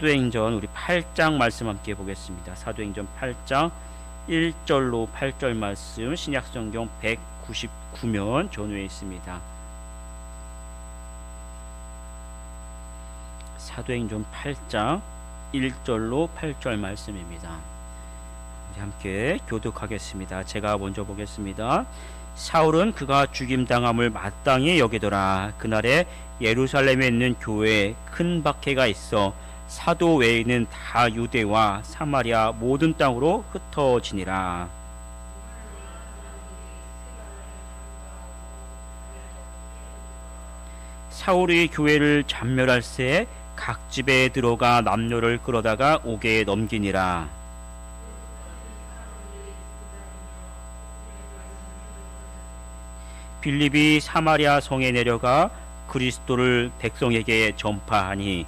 사도행전 우리 8장 말씀 함께 보겠습니다. 사도행전 8장 1절로 8절 말씀 신약성경 199면 전후에 있습니다. 사도행전 8장 1절로 8절 말씀입니다. 함께 교독하겠습니다. 제가 먼저 보겠습니다. 사울은 그가 죽임당함을 마땅히 여기더라. 그날에 예루살렘에 있는 교회에 큰 박해가 있어 사도 외에는 다 유대와 사마리아 모든 땅으로 흩어지니라. 사울이 교회를 잔멸할새 각 집에 들어가 남녀를 끌어다가 옥에 넘기니라. 빌립이 사마리아 성에 내려가 그리스도를 백성에게 전파하니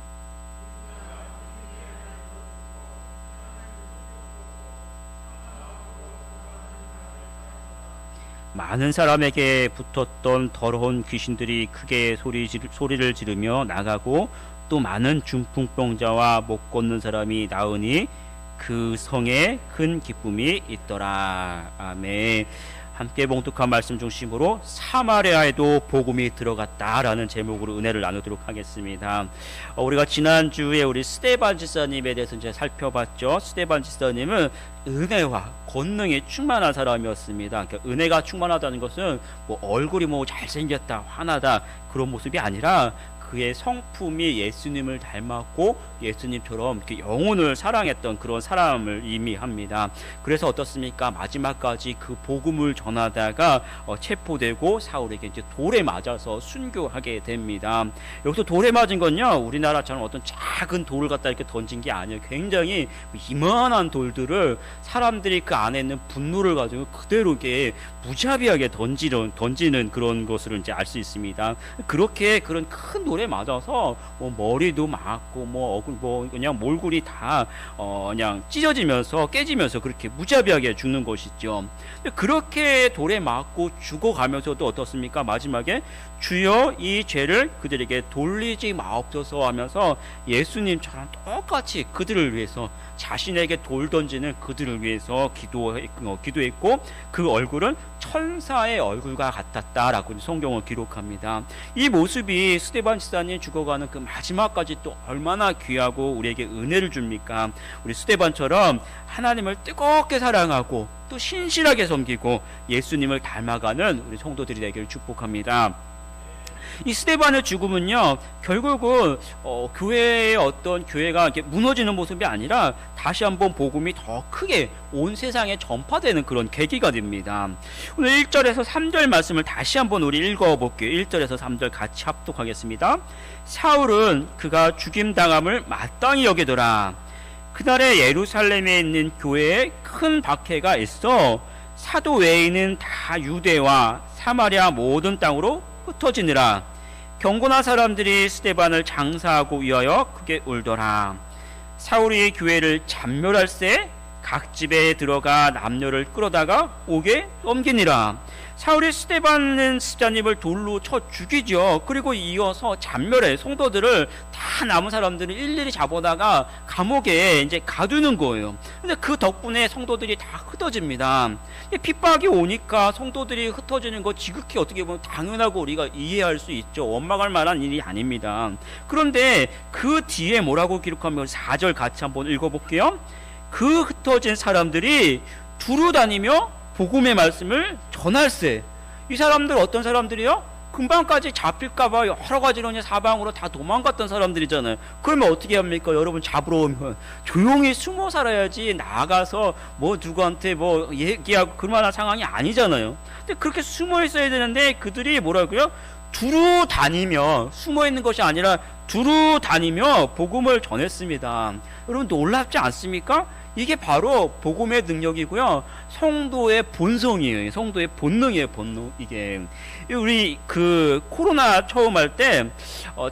많은 사람에게 붙었던 더러운 귀신들이 크게 소리를 지르며 나가고 또 많은 중풍병자와 못 걷는 사람이 나으니 그 성에 큰 기쁨이 있더라. 아멘. 함께 봉독한 말씀 중심으로 사마리아에도 복음이 들어갔다라는 제목으로 은혜를 나누도록 하겠습니다. 우리가 지난주에 우리 스데반 지사님에 대해서 이제 살펴봤죠. 스데반 지사님은 은혜와 권능이 충만한 사람이었습니다. 그러니까 은혜가 충만하다는 것은 뭐 얼굴이 뭐 잘생겼다, 환하다 그런 모습이 아니라 그의 성품이 예수님을 닮았고 예수님처럼 이렇게 영혼을 사랑했던 그런 사람을 의미합니다. 그래서 어떻습니까? 마지막까지 그 복음을 전하다가 체포되고 사울에게 이제 돌에 맞아서 순교하게 됩니다. 여기서 돌에 맞은 건요, 우리나라처럼 어떤 작은 돌을 갖다 이렇게 던진 게 아니에요. 굉장히 이만한 돌들을 사람들이 그 안에 있는 분노를 가지고 그대로 이렇게 무자비하게 던지는 그런 것을 이제 알 수 있습니다. 그렇게 그런 큰 돌에 맞아서 뭐 머리도 맞고 뭐 얼굴 뭐 그냥 몰골이 다 그냥 찢어지면서 깨지면서 그렇게 무자비하게 죽는 것이죠. 그렇게 돌에 맞고 죽어가면서도 어떻습니까? 마지막에 주여 이 죄를 그들에게 돌리지 마옵소서 하면서 예수님처럼 똑같이 그들을 위해서 자신에게 돌 던지는 그들을 위해서 기도했고 그 얼굴은 천사의 얼굴과 같았다라고 성경을 기록합니다. 이 모습이 스데반 지사님 죽어가는 그 마지막까지 또 얼마나 귀하고 우리에게 은혜를 줍니까? 우리 스데반처럼 하나님을 뜨겁게 사랑하고 또 신실하게 섬기고 예수님을 닮아가는 우리 성도들이 되기를 축복합니다. 이 스데반의 죽음은요, 결국은 교회의 어떤 교회가 이렇게 무너지는 모습이 아니라 다시 한번 복음이 더 크게 온 세상에 전파되는 그런 계기가 됩니다. 오늘 1절에서 3절 말씀을 다시 한번 우리 읽어볼게요. 1절에서 3절 같이 합독하겠습니다. 사울은 그가 죽임당함을 마땅히 여기더라. 그날에 예루살렘에 있는 교회에 큰 박해가 있어 사도 외에는 다 유대와 사마리아 모든 땅으로 흩어지느라. 경건한 사람들이 스데반을 장사하고 위하여 크게 울더라. 사울이 교회를 잔멸할새 각 집에 들어가 남녀를 끌어다가 옥에 넘기니라. 사울이 스데반 집사님을 돌로 쳐 죽이죠. 그리고 이어서 잔멸해 성도들을 다 남은 사람들을 일일이 잡아다가 감옥에 이제 가두는 거예요. 근데 그 덕분에 성도들이 다 흩어집니다. 핍박이 오니까 성도들이 흩어지는 거 지극히 어떻게 보면 당연하고 우리가 이해할 수 있죠. 원망할 만한 일이 아닙니다. 그런데 그 뒤에 뭐라고 기록하면 4절 같이 한번 읽어볼게요. 그 흩어진 사람들이 두루 다니며 복음의 말씀을 전할세. 이 사람들 어떤 사람들이요? 금방까지 잡힐까봐 여러 가지로 사방으로 다 도망갔던 사람들이잖아요. 그러면 어떻게 합니까? 여러분 잡으러 오면 조용히 숨어 살아야지 나가서 뭐 누구한테 뭐 얘기하고 그만한 상황이 아니잖아요. 근데 그렇게 숨어 있어야 되는데 그들이 뭐라고요? 두루 다니며, 숨어 있는 것이 아니라 두루 다니며 복음을 전했습니다. 여러분 놀랍지 않습니까? 이게 바로 복음의 능력이고요. 성도의 본성이에요. 성도의 본능이에요. 본능. 이게 우리 그 코로나 처음 할 때,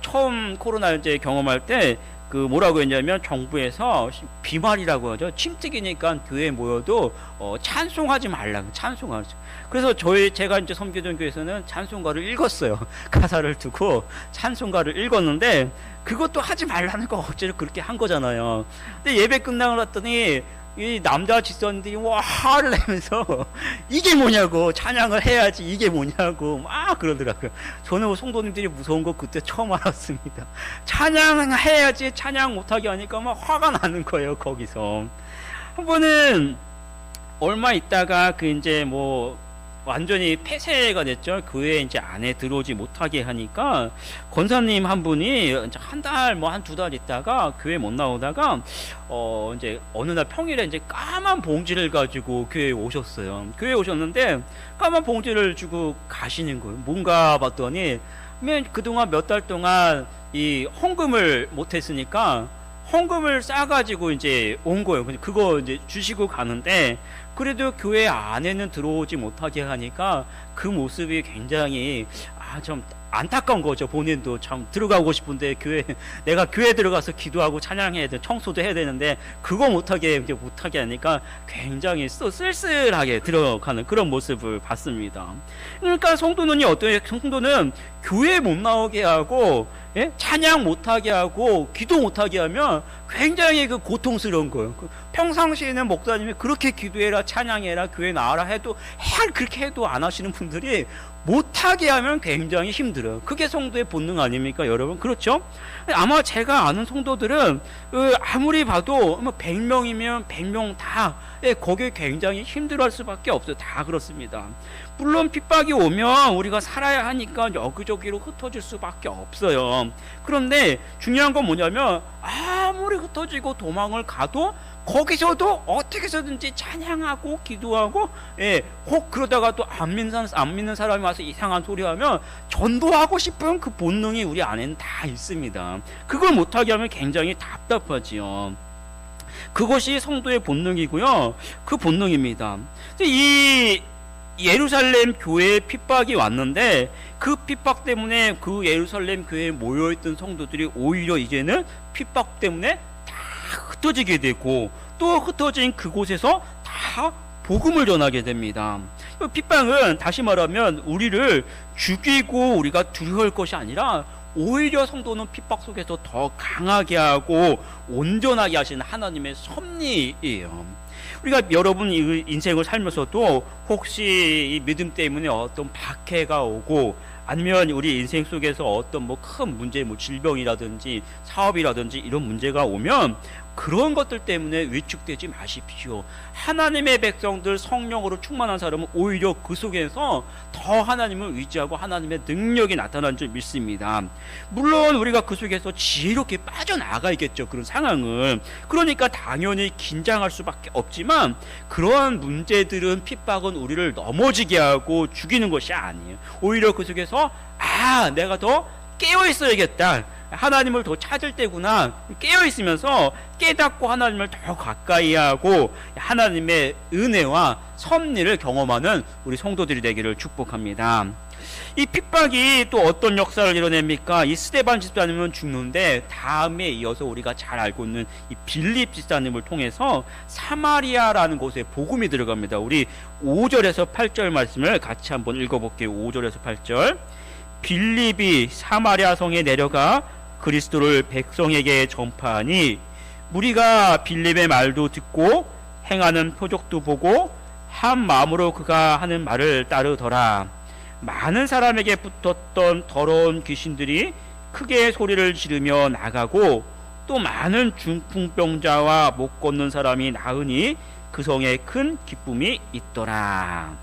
처음 코로나 이제 경험할 때 그 뭐라고 했냐면 정부에서 비말이라고 하죠. 침특이니까 교회에 모여도 찬송하지 말라고, 찬송하지. 그래서 제가 이제 섬기던 교회에서는 찬송가를 읽었어요. 가사를 두고 찬송가를 읽었는데 그것도 하지 말라는 거 억지로 그렇게 한 거잖아요. 근데 예배 끝나고 났더니 이 남자 직선들이 와 화를 내면서 이게 뭐냐고, 찬양을 해야지 이게 뭐냐고 막 그러더라고요. 저는 성도님들이 무서운 거 그때 처음 알았습니다. 찬양해야지 찬양 못하게 하니까 막 화가 나는 거예요. 거기서 한 번은 얼마 있다가 그 이제 뭐 완전히 폐쇄가 됐죠. 교회에 이제 안에 들어오지 못하게 하니까 권사님 한 분이 이제 한 달 뭐 한 두 달 있다가 교회 못 나오다가 이제 어느 날 평일에 이제 까만 봉지를 가지고 교회에 오셨어요. 교회에 오셨는데 까만 봉지를 주고 가시는 거예요. 뭔가 봤더니 그동안 몇 달 동안 이 헌금을 못 했으니까 헌금을 싸가지고 이제 온 거예요. 그거 이제 주시고 가는데 그래도 교회 안에는 들어오지 못하게 하니까 그 모습이 굉장히 좀 안타까운 거죠. 본인도 참 들어가고 싶은데 내가 교회 들어가서 기도하고 찬양해야 돼, 청소도 해야 되는데 그거 못하게 하니까 굉장히 쓸쓸하게 들어가는 그런 모습을 봤습니다. 그러니까 성도는 성도는 교회 못 나오게 하고 찬양 못하게 하고 기도 못하게 하면 굉장히 그 고통스러운 거예요. 평상시에는 목사님이 그렇게 기도해라, 찬양해라, 교회 나와라 해도 그렇게 해도 안 하시는 분들이 못하게 하면 굉장히 힘들어요. 그게 성도의 본능 아닙니까, 여러분? 그렇죠? 아마 제가 아는 성도들은 아무리 봐도 100명이면 100명 다 거기에 굉장히 힘들어할 수밖에 없어요. 다 그렇습니다. 물론 핍박이 오면 우리가 살아야 하니까 여기저기로 흩어질 수밖에 없어요. 그런데 중요한 건 뭐냐면 아무리 흩어지고 도망을 가도 거기서도 어떻게 해서든지 찬양하고 기도하고 혹 그러다가 또 안 믿는 사람이 와서 이상한 소리 하면 전도하고 싶은 그 본능이 우리 안에는 다 있습니다. 그걸 못하게 하면 굉장히 답답하지요. 그것이 성도의 본능이고요. 그 본능입니다. 이 예루살렘 교회에 핍박이 왔는데 그 핍박 때문에 그 예루살렘 교회에 모여있던 성도들이 오히려 이제는 핍박 때문에 다 흩어지게 되고 또 흩어진 그곳에서 다 복음을 전하게 됩니다. 핍박은 다시 말하면 우리를 죽이고 우리가 두려워할 것이 아니라 오히려 성도는 핍박 속에서 더 강하게 하고 온전하게 하시는 하나님의 섭리예요. 우리가 여러분 인생을 살면서도 혹시 이 믿음 때문에 어떤 박해가 오고 아니면 우리 인생 속에서 어떤 큰 문제, 질병이라든지 사업이라든지 이런 문제가 오면 그런 것들 때문에 위축되지 마십시오. 하나님의 백성들, 성령으로 충만한 사람은 오히려 그 속에서 더 하나님을 의지하고 하나님의 능력이 나타난 줄 믿습니다. 물론 우리가 그 속에서 지혜롭게 빠져나가야겠죠, 그런 상황은. 그러니까 당연히 긴장할 수밖에 없지만 그러한 문제들은, 핍박은 우리를 넘어지게 하고 죽이는 것이 아니에요. 오히려 그 속에서 내가 더 깨어 있어야겠다, 하나님을 더 찾을 때구나, 깨어 있으면서 깨닫고 하나님을 더 가까이 하고 하나님의 은혜와 섭리를 경험하는 우리 성도들이 되기를 축복합니다. 이 핍박이 또 어떤 역사를 이뤄냅니까? 이 스데반 집사님은 죽는데 다음에 이어서 우리가 잘 알고 있는 이 빌립 집사님을 통해서 사마리아라는 곳에 복음이 들어갑니다. 우리 5절에서 8절 말씀을 같이 한번 읽어볼게요. 5절에서 8절. 빌립이 사마리아 성에 내려가 그리스도를 백성에게 전파하니 무리가 빌립의 말도 듣고 행하는 표적도 보고 한 마음으로 그가 하는 말을 따르더라. 많은 사람에게 붙었던 더러운 귀신들이 크게 소리를 지르며 나가고 또 많은 중풍병자와 못 걷는 사람이 나으니 그 성에 큰 기쁨이 있더라.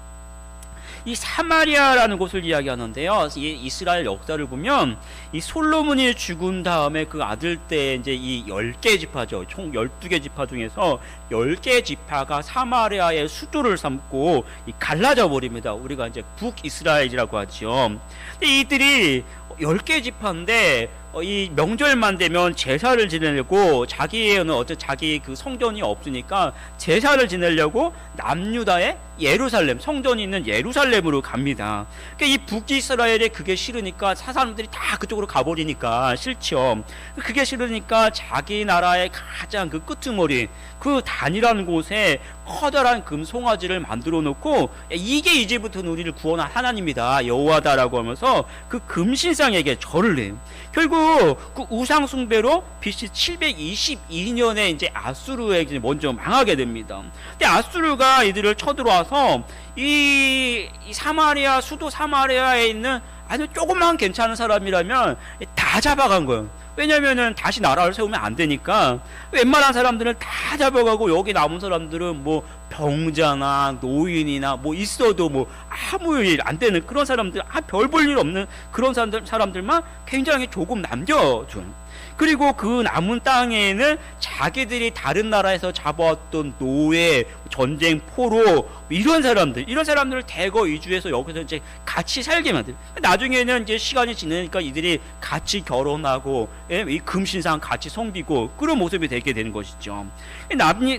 이 사마리아라는 곳을 이야기하는데요. 이 이스라엘 역사를 보면 이 솔로몬이 죽은 다음에 그 아들 때 이제 이 10개 지파죠. 총 12개 지파 중에서 10개 지파가 사마리아의 수도를 삼고 갈라져 버립니다. 우리가 이제 북이스라엘이라고 하죠. 근데 이들이 10개 지파인데 이 명절만 되면 제사를 지내려고 자기는 어째 자기 그 성전이 없으니까 제사를 지내려고 남유다의 예루살렘 성전이 있는 예루살렘으로 갑니다. 그러니까 이 북이스라엘에 그게 싫으니까 사람들이 다 그쪽으로 가버리니까 싫죠. 그게 싫으니까 자기 나라의 가장 그 끄트머리 그 단이라는 곳에 커다란 금 송아지를 만들어 놓고 이게 이제부터는 우리를 구원한 하나님이다 여호와다라고 하면서 그 금신상에게 절을 해요. 결국 그 우상 숭배로 BC 722년에 이제 아수르에게 먼저 망하게 됩니다. 근데 아수르가 이들을 쳐들어와서 이 사마리아 수도 사마리아에 있는 아주 조금만 괜찮은 사람이라면 다 잡아간 거예요. 왜냐면은 다시 나라를 세우면 안 되니까 웬만한 사람들은 다 잡아가고 여기 남은 사람들은 뭐 병자나 노인이나 뭐 있어도 뭐 아무 일 안 되는 그런 사람들 별 볼 일 없는 그런 사람들만 굉장히 조금 남겨줘요. 그리고 그 남은 땅에는 자기들이 다른 나라에서 잡아왔던 노예, 전쟁 포로 이런 사람들을 대거 이주해서 여기서 이제 같이 살게 만들. 나중에는 이제 시간이 지나니까 이들이 같이 결혼하고 이 금신상 같이 섬기고 그런 모습이 되게 되는 것이죠.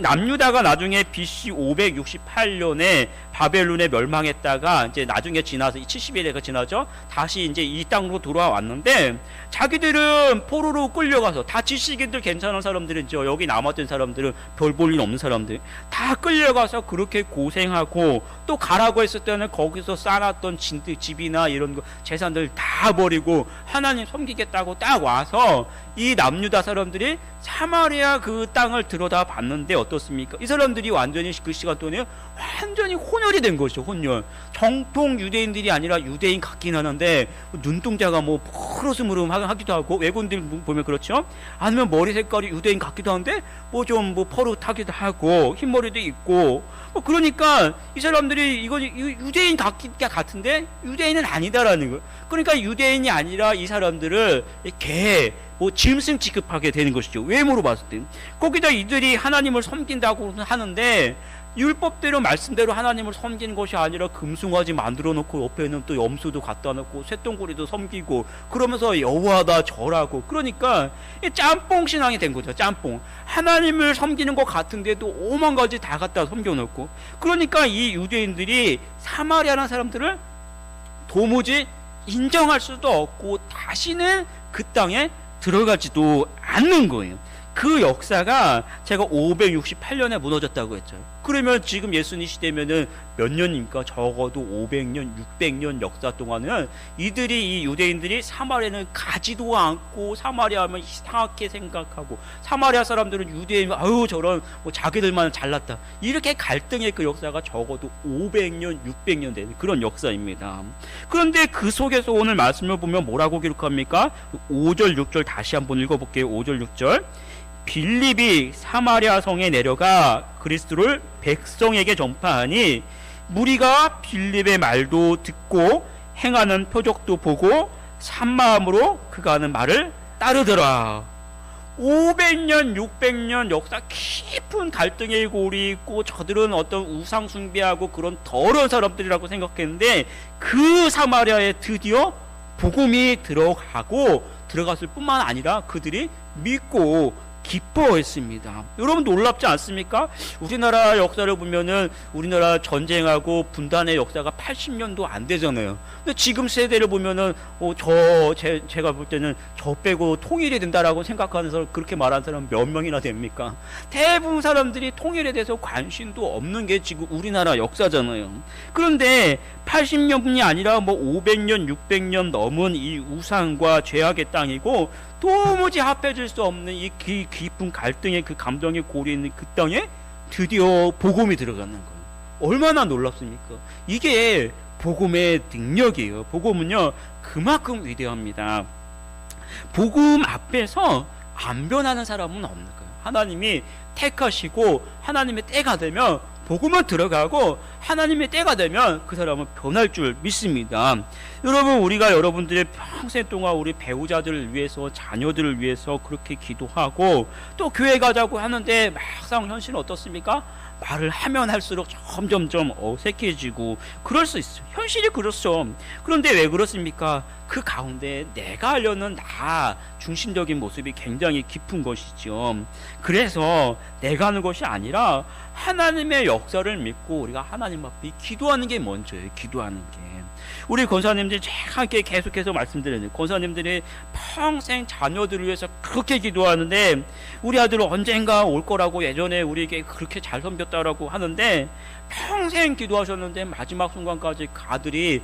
남유다가 나중에 BC 568년에 바벨론에 멸망했다가 이제 나중에 지나서 70일에가 지나죠. 다시 이제 이 땅으로 돌아왔는데 자기들은 포로로 끌려가서 다 지식인들 괜찮은 사람들이죠. 여기 남았던 사람들은 별 볼 일 없는 사람들 다 끌려가서 그렇게 고생하고 또 가라고 했을 때는 거기서 쌓아놨던 집이나 이런 거 재산들 다 버리고 하나님 섬기겠다고 딱 와서 이 남유다 사람들이 사마리아 그 땅을 들여다 봤는데 어떻습니까? 이 사람들이 완전히 그 시간 동안에 완전히 혼혈이 된 것이죠. 혼혈. 정통 유대인들이 아니라 유대인 같긴 하는데 눈동자가 뭐 푸르스무름 하기도 하고 외국인들 보면 그렇죠. 아니면 머리 색깔이 유대인 같기도 한데 뭐 좀 뭐 퍼릇하기도 하고 흰머리도 있고 그러니까 이 사람들이 이거 유대인 같은데 유대인은 아니다라는 거. 그러니까 유대인이 아니라 이 사람들을 개 뭐 짐승 취급하게 되는 것이죠. 외모로 봤을 때. 거기다 이들이 하나님을 섬긴다고 하는데 율법대로 말씀대로 하나님을 섬기는 것이 아니라 금송아지 만들어 놓고 옆에는 또 염소도 갖다 놓고 쇳덩구리도 섬기고 그러면서 여호와다 절하고 그러니까 짬뽕 신앙이 된 거죠. 짬뽕. 하나님을 섬기는 것 같은데도 오만 가지 다 갖다 섬겨 놓고 그러니까 이 유대인들이 사마리아라는 사람들을 도무지 인정할 수도 없고 다시는 그 땅에 들어가지도 않는 거예요. 그 역사가 제가 568년에 무너졌다고 했죠. 그러면 지금 예수님 시대면은 몇 년입니까? 적어도 500년, 600년 역사 동안은 이들이 이 유대인들이 사마리아는 가지도 않고 사마리아 하면 이상하게 생각하고 사마리아 사람들은 유대인 아유 저런 뭐 자기들만 잘났다 이렇게 갈등의 그 역사가 적어도 500년, 600년 되는 그런 역사입니다. 그런데 그 속에서 오늘 말씀을 보면 뭐라고 기록합니까? 5절, 6절 다시 한번 읽어볼게요. 5절, 6절. 빌립이 사마리아 성에 내려가 그리스도를 백성에게 전파하니 무리가 빌립의 말도 듣고 행하는 표적도 보고 산마음으로 그가 하는 말을 따르더라. 500년, 600년 역사 깊은 갈등의 골이 있고 저들은 어떤 우상 숭배하고 그런 더러운 사람들이라고 생각했는데 그 사마리아에 드디어 복음이 들어갔을 뿐만 아니라 그들이 믿고 기뻐했습니다. 여러분 놀랍지 않습니까? 우리나라 역사를 보면은 우리나라 전쟁하고 분단의 역사가 80년도 안 되잖아요. 근데 지금 세대를 보면은 제가 볼 때는 저 빼고 통일이 된다라고 생각하는 사람 그렇게 말하는 사람 몇 명이나 됩니까? 대부분 사람들이 통일에 대해서 관심도 없는 게 지금 우리나라 역사잖아요. 그런데 80년이 아니라 뭐 500년, 600년 넘은 이 우상과 죄악의 땅이고 도무지 합해질 수 없는 이 깊은 갈등의 그 감정의 골이 있는 그 땅에 드디어 복음이 들어가는 거예요. 얼마나 놀랍습니까? 이게 복음의 능력이에요. 복음은요 그만큼 위대합니다. 복음 앞에서 안 변하는 사람은 없는 거예요. 하나님이 택하시고 하나님의 때가 되면 복음은 들어가고 하나님의 때가 되면 그 사람은 변할 줄 믿습니다. 여러분 우리가 여러분들의 평생 동안 우리 배우자들을 위해서 자녀들을 위해서 그렇게 기도하고 또 교회 가자고 하는데 막상 현실은 어떻습니까? 말을 하면 할수록 점점점 어색해지고 그럴 수 있어요. 현실이 그렇죠. 그런데 왜 그렇습니까? 그 가운데 내가 하려는 나 중심적인 모습이 굉장히 깊은 것이죠. 그래서 내가 하는 것이 아니라 하나님의 역사를 믿고 우리가 하나님 앞에 기도하는 게 먼저예요. 기도하는 게. 우리 권사님들이 제가 함께 계속해서 말씀드리는 권사님들이 평생 자녀들을 위해서 그렇게 기도하는데 우리 아들은 언젠가 올 거라고 예전에 우리에게 그렇게 잘 섬겼다라고 하는데 평생 기도하셨는데 마지막 순간까지 아들이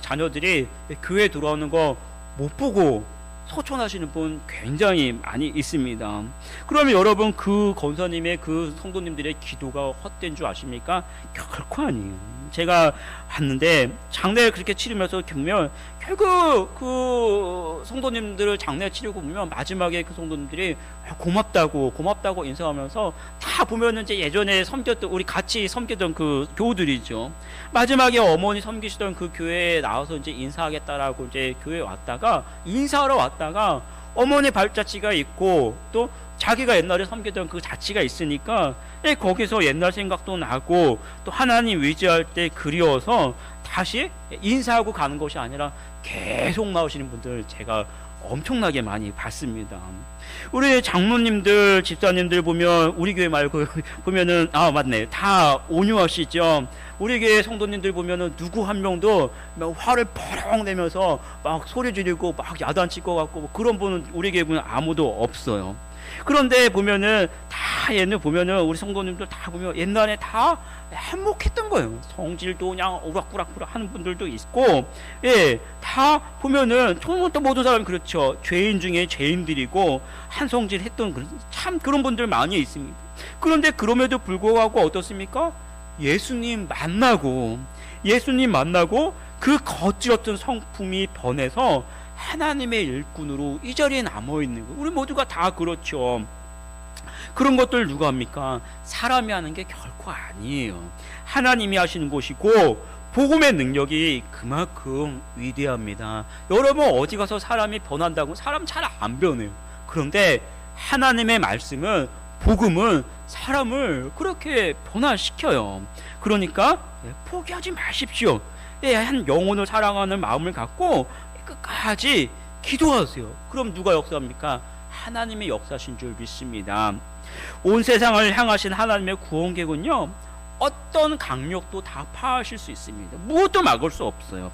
자녀들이 교회 들어오는 거 못 보고 소천하시는 분 굉장히 많이 있습니다. 그러면 여러분 그 권사님의 그 성도님들의 기도가 헛된 줄 아십니까? 결코 아니에요. 제가 봤는데 장례를 그렇게 치르면서 보면 결국 그 성도님들을 장례 치르고 보면 마지막에 그 성도님들이 고맙다고 인사하면서 다 보면은 이제 예전에 섬겼던 우리 같이 섬기던 그 교우들이죠. 마지막에 어머니 섬기시던 그 교회에 나와서 이제 인사하겠다라고 이제 교회에 왔다가 인사하러 왔다가 어머니 발자취가 있고 또 자기가 옛날에 섬기던 그 자취가 있으니까 거기서 옛날 생각도 나고 또 하나님 의지할 때 그리워서 다시 인사하고 가는 것이 아니라 계속 나오시는 분들 제가 엄청나게 많이 봤습니다. 우리 장로님들 집사님들 보면 우리 교회 말고 보면은 맞네 다 온유하시죠. 우리 교회 성도님들 보면은 누구 한 명도 막 화를 펄럭 내면서 막 소리 지르고 막 야단칠 것 같고 뭐 그런 분은 우리 교회 보면 아무도 없어요. 그런데 보면은 다 옛날 보면은 우리 성도님들 다 보면 옛날에 다 한몫했던 거예요. 성질도 그냥 오락부락부락 하는 분들도 있고, 다 보면은 또 모든 사람이 그렇죠. 죄인 중에 죄인들이고 한성질 했던 참 그런 분들 많이 있습니다. 그런데 그럼에도 불구하고 어떻습니까? 예수님 만나고 그 거칠었던 성품이 변해서 하나님의 일꾼으로 이 자리에 남아있는 거예요. 우리 모두가 다 그렇죠. 그런 것들 누가 합니까? 사람이 하는 게 결코 아니에요. 하나님이 하시는 것이고 복음의 능력이 그만큼 위대합니다. 여러분 어디 가서 사람이 변한다고 사람 잘 안 변해요. 그런데 하나님의 말씀은 복음은 사람을 그렇게 변화시켜요. 그러니까 포기하지 마십시오. 한 영혼을 사랑하는 마음을 갖고 끝까지 기도하세요. 그럼 누가 역사합니까? 하나님의 역사신 줄 믿습니다. 온 세상을 향하신 하나님의 구원객은요 어떤 강력도 다 파하실 수 있습니다. 무엇도 막을 수 없어요.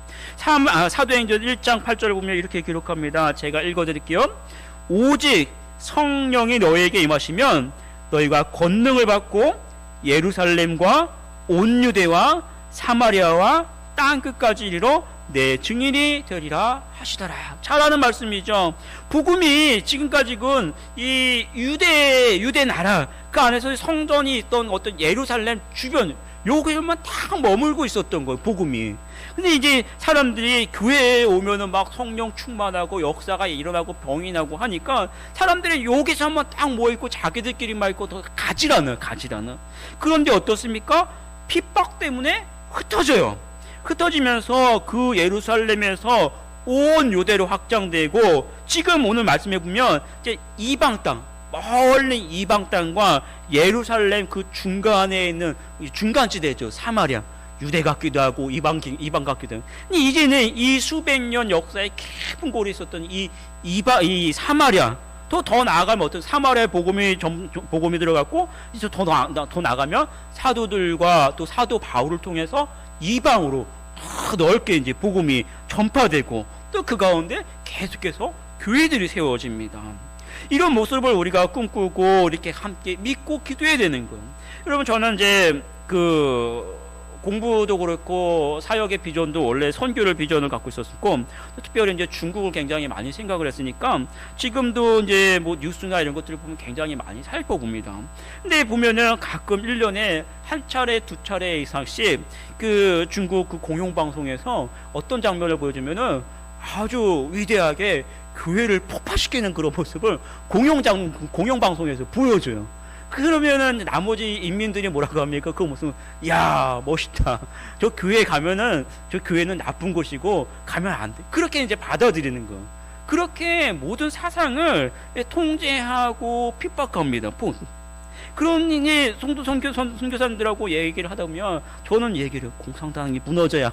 사도행전 1장 8절을 보면 이렇게 기록합니다. 제가 읽어드릴게요. 오직 성령이 너희에게 임하시면 너희가 권능을 받고 예루살렘과 온 유대와 사마리아와 땅끝까지 이르러 내 증인이 되리라 하시더라. 잘 아는 말씀이죠. 복음이 지금까지는 이 유대 나라 그 안에서 성전이 있던 어떤 예루살렘 주변 요기에만 딱 머물고 있었던 거예요. 복음이. 근데 이제 사람들이 교회에 오면은 막 성령 충만하고 역사가 일어나고 병이 나고 하니까 사람들이 여기서만 딱 모여있고 자기들끼리만 있고 더 가지라는. 그런데 어떻습니까? 핍박 때문에 흩어지면서 그 예루살렘에서 온 유대로 확장되고 지금 오늘 말씀해 보면 이제 이방 땅 멀리 이방 땅과 예루살렘 그 중간에 있는 중간지대죠. 사마리아 유대 같기도 하고 이방 같기도 하고 이제는 이 수백 년 역사에 깊은 골이 있었던 이 사마리아 더 나아가면 어떤 사마리아 복음이 들어갔고 이제 더 나가면 사도들과 또 사도 바울을 통해서 이방으로 더 넓게 이제 복음이 전파되고 또 그 가운데 계속해서 교회들이 세워집니다. 이런 모습을 우리가 꿈꾸고 이렇게 함께 믿고 기도해야 되는 거예요. 여러분 저는 이제 그 공부도 그렇고 사역의 비전도 원래 선교를 비전을 갖고 있었고 특별히 이제 중국을 굉장히 많이 생각을 했으니까 지금도 이제 뭐 뉴스나 이런 것들을 보면 굉장히 많이 살펴봅니다. 근데 보면은 가끔 1년에 한 차례 두 차례 이상씩 그 중국 그 공영방송에서 어떤 장면을 보여주면은 아주 위대하게 교회를 폭파시키는 그런 모습을 공영방송에서 보여줘요. 그러면은 나머지 인민들이 뭐라고 합니까? 그 무슨 야 멋있다. 저 교회 가면은 저 교회는 나쁜 곳이고 가면 안 돼. 그렇게 이제 받아들이는 거. 그렇게 모든 사상을 통제하고 핍박합니다. 그런 이제 선교사님들하고 얘기를 하다 보면 저는 얘기를 공산당이 무너져야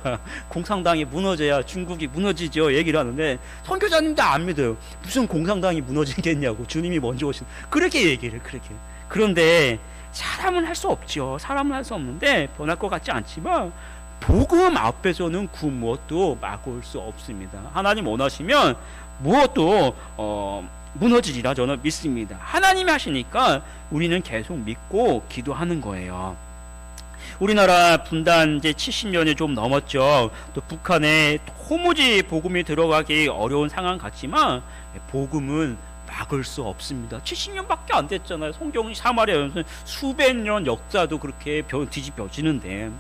공산당이 무너져야 중국이 무너지죠 얘기를 하는데 선교사님도 안 믿어요. 무슨 공산당이 무너지겠냐고 주님이 먼저 오신 그렇게 얘기를 그렇게. 그런데 사람은 할 수 없죠. 사람은 할 수 없는데 변할 것 같지 않지만 복음 앞에서는 그 무엇도 막을 수 없습니다. 하나님 원하시면 무엇도 무너지리라 저는 믿습니다. 하나님이 하시니까 우리는 계속 믿고 기도하는 거예요. 우리나라 분단 이제 70년이 좀 넘었죠. 또 북한에 도무지 복음이 들어가기 어려운 상황 같지만 복음은 막을 수 없습니다. 70년밖에 안 됐잖아요. 성경이 사마리아에서 수백 년 역사도 그렇게 뒤집혀지는데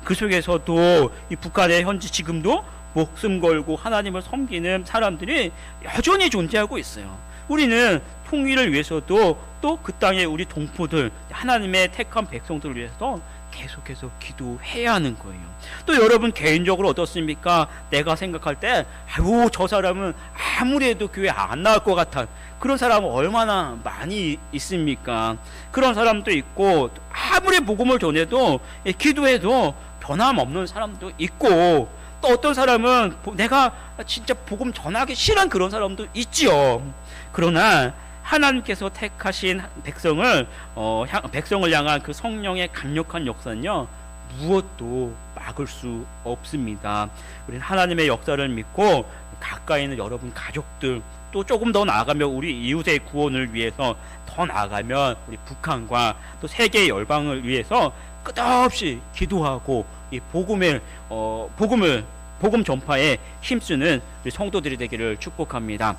그 속에서도 이 북한의 현지 지금도 목숨 걸고 하나님을 섬기는 사람들이 여전히 존재하고 있어요. 우리는 통일을 위해서도 또 그 땅의 우리 동포들 하나님의 택한 백성들을 위해서도 계속해서 기도해야 하는 거예요. 또 여러분 개인적으로 어떻습니까? 내가 생각할 때 아유 저 사람은 아무리 해도 교회 안 나올 것 같아. 그런 사람은 얼마나 많이 있습니까? 그런 사람도 있고 아무리 복음을 전해도 기도해도 변함없는 사람도 있고 또 어떤 사람은 내가 진짜 복음 전하기 싫은 그런 사람도 있지요. 그러나 하나님께서 택하신 백성을 향한 그 성령의 강력한 역사는요 무엇도 막을 수 없습니다. 우리는 하나님의 역사를 믿고 가까이 있는 여러분 가족들 또 조금 더 나아가면 우리 이웃의 구원을 위해서 더 나아가면 우리 북한과 또 세계 열방을 위해서 끝없이 기도하고 이 복음 전파에 힘쓰는 우리 성도들이 되기를 축복합니다.